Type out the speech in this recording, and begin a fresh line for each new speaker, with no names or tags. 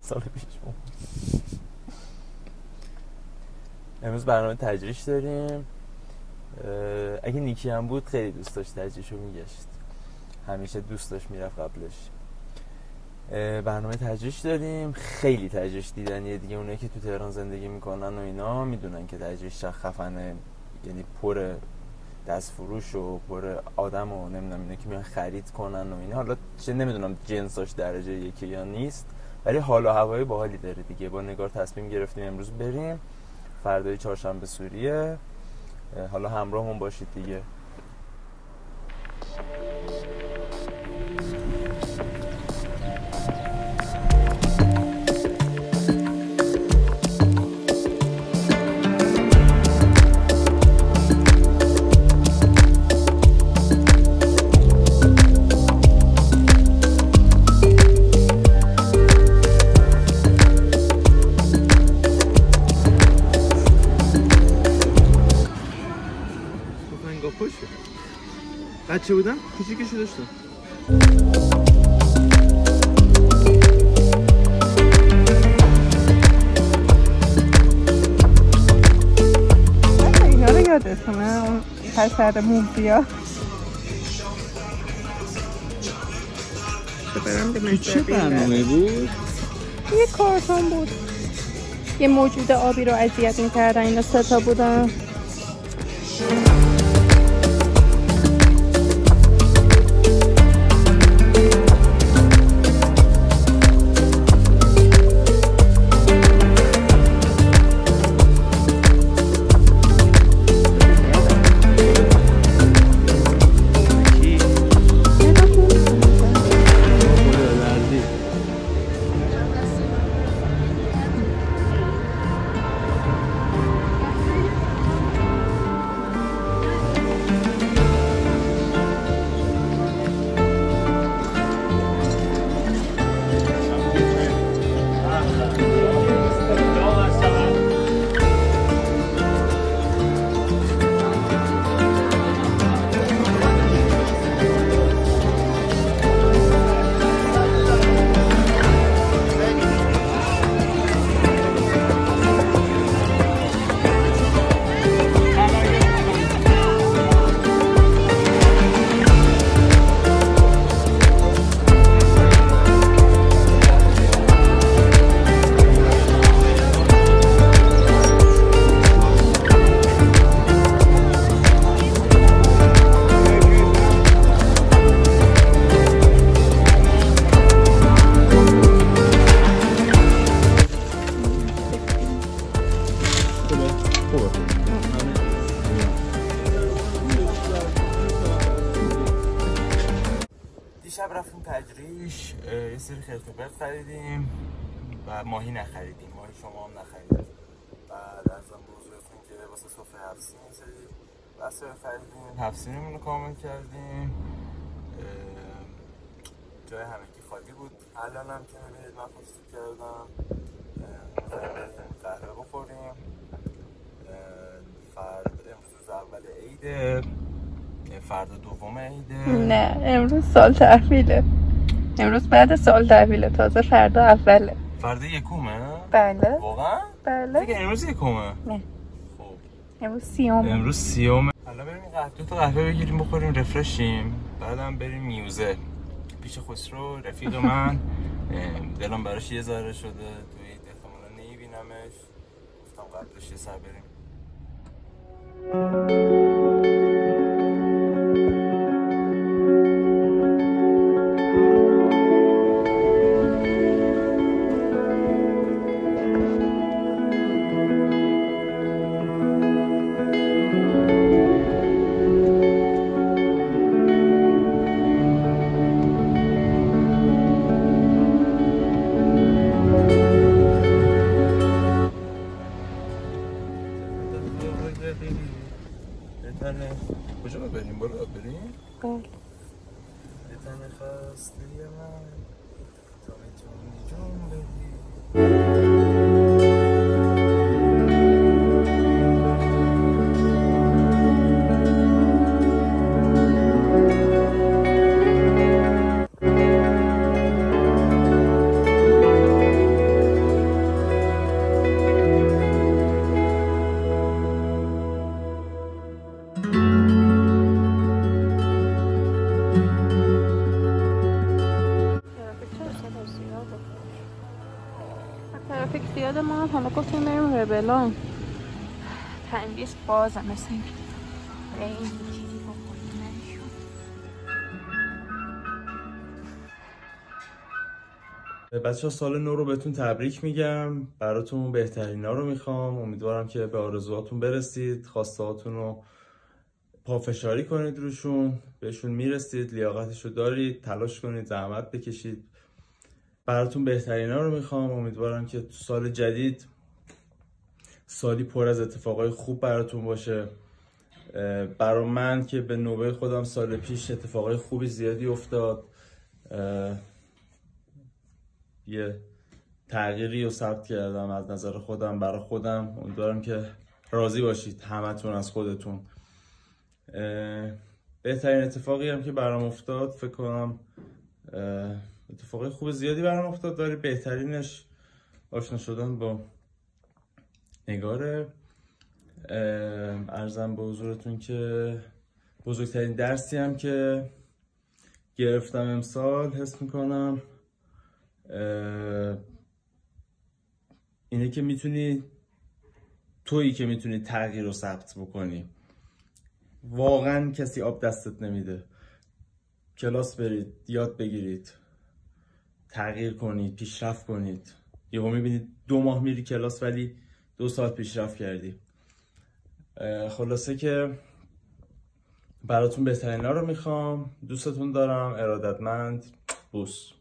سال پیش بود. امروز برنامه تجریش داریم. اگه نیکی هم بود خیلی دوست داشت تجریش رو میگشت، همیشه دوست داشت میرفت قبلش. برنامه تجریش داریم، خیلی تجریش دیدنیه دیگه. اونایی که تو تهران زندگی میکنن و اینا میدونن که تجریش چه خفنه، یعنی پر دست فروش و پر آدم و نمیدونم اینا که میان خرید کنن و اینا. حالا چه نمیدونم جنساش درجه یکی یا نیست، ولی حال و هوای باحالی داره دیگه. با نگار تصمیم گرفتیم امروز بریم، فردای چهارشنبه سوریه. حالا همراهمون باشید دیگه.
بچه بودم کوچیکشو داشتم.
اینا رو یادتونه اون پسر موزیا
چه برنامه بود؟
یه کارتون بود، یه موجود آبی رو اذیت میکردن، اینا 3 تا بودن.
دیشب رفتیم تجریش، یه سری خرت و پرت خریدیم و ماهی نخریدیم، ماهی شما هم نخریدیم. بعد ازم بزرگتون که واسه سفره 7 سین سری واسه خریدیم، 7 سینمون رو کامل کردیم. جای همگی خالی بود. الان هم که میبینید من خوشتی کردم، قهوه بخوریم. امروز اول عیده، فردا دوم عیده.
نه امروز سال تحویله، امروز بعد سال تحویله، تازه فردا اوله.
فردا یکومه؟
بله.
واقعا؟
بله.
دیگه امروز یکومه؟
نه
خب
امروز 30ام.
امروز 30ام. حالا بریم دو تا قهوه بگیریم بخوریم رفرشیم، بعدم بریم میوزه پیش خسرو رفیق من. دلم براش یه ذره شده، توی احتمالا نمیبینمش، گفتم قبلش یه سر بریم. کجا بریم؟ بالا بریم؟
بله.
بتن خسته من تا میتونی جون بدی.
ترافیک زیاده، ما حالا گفتیم بریم ربلان. تنگیش بازه مثل این چیزی بخوریم نشون.
بچه ها سال نو رو بهتون تبریک میگم، براتون بهترین ها رو میخوام. امیدوارم که به آرزوهاتون برسید، خواسته هاتون رو پافشاری کنید روشون، بهشون میرسید، لیاقتش رو دارید، تلاش کنید، زحمت بکشید. براتون بهترین ها رو میخوام. امیدوارم که تو سال جدید سالی پر از اتفاقای خوب براتون باشه. برای من که به نوبه خودم سال پیش اتفاقای خوبی زیادی افتاد، یه تغییری رو ثبت کردم از نظر خودم برای خودم. امیدوارم که راضی باشید همتون از خودتون. بهترین اتفاقی هم که برام افتاد، فکر کنم اتفاقای خوب زیادی برام افتاد، داره بهترینش آشنا شدن با نگاره. عرضم به حضورتون که بزرگترین درسی هم که گرفتم امسال حس میکنم اینه که تویی که میتونی تغییر رو ثبت بکنی. واقعا کسی آب دستت نمیده. کلاس برید، یاد بگیرید، تغییر کنید، پیشرفت کنید. یهو میبینید 2 ماه میری کلاس ولی 2 سال پیشرفت کردی. خلاصه که براتون بهترین ها رو میخوام. دوستتون دارم. ارادتمند. بوس.